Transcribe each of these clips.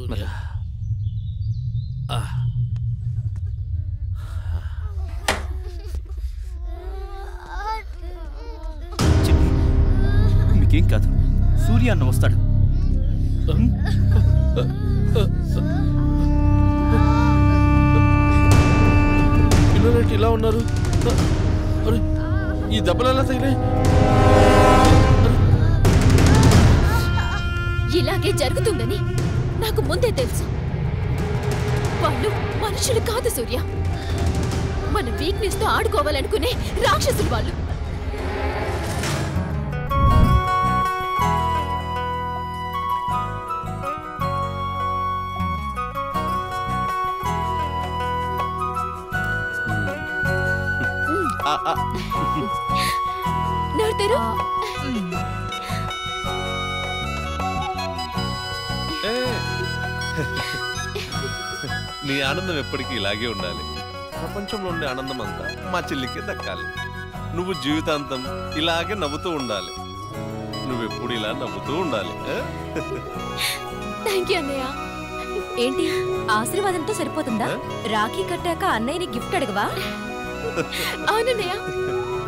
సూర్య. మీకేం కాదు, సూర్య అన్న వస్తాడు. పిల్లలేంటి ఇలా ఉన్నారు? ఈ దెబ్బలు ఎలా తగిలాయి? ఇలాగే జరుగుతుందని నాకు ముందే తెలుసు. వాళ్ళు మనుషులు కాదు సూర్య, మన వీక్నెస్ తో ఆడుకోవాలనుకునే రాక్షసులు వాళ్ళు. నోడతారు నీ ఆనందం ఎప్పటికీ ఇలాగే ఉండాలి. ప్రపంచంలో ఉండే ఆనందం అంతా మా చెల్లికే దక్కాలి. నువ్వు జీవితాంతం ఇలాగే నవ్వుతూ ఉండాలి. నువ్వెప్పుడు ఇలా నవ్వుతూ ఉండాలి. థ్యాంక్ యూ అన్నయ్య. ఏంటి ఆశీర్వాదంతో సరిపోతుందా? రాఖీ కట్టాక అన్నయ్యని గిఫ్ట్ అడగవా? అవునన్నయ్య,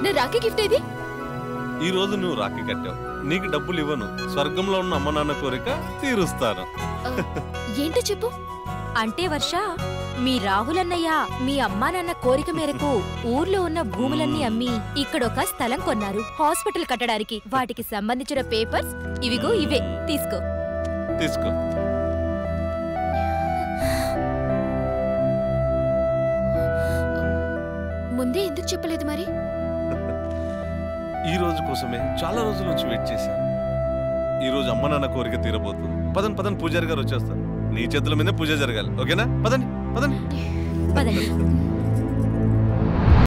నా రాఖీ గిఫ్ట్ ఏది? ఈ రోజు నువ్వు రాఖీ కట్టావు, నీకు డబ్బులు ఇవ్వను, స్వర్గంలో ఉన్న అమ్మ నాన్న కోరిక తీరుస్తాను. ఏంటో చెప్పు. అంటే వర్ష, మీ రాహుల్ అన్నయ్య మీ అమ్మా నాన్న కోరిక మేరకు ఊర్లో ఉన్న భూములన్నీ అమ్మి ఇక్కడొక స్థలం కొన్నారు హాస్పిటల్ కట్టడానికి. వాటికి సంబంధించిన పేపర్స్ ఇవిగో ఇవే, తీసుకో. తీసుకో. ముందే ఎందుకు చెప్పలేదు మరి? ఈ రోజు కోసమే చాలా రోజుల నుంచి వెయిట్ చేశాను. ఈ రోజు అమ్మ నాన్న కోరిక తీరబోతుంది. పదండి పదండి, పూజారి గారు వచ్చేస్తారు. నీ చేతుల మీద పూజ జరగాలి. ఓకేనా? పదండి పదండి. పదండి.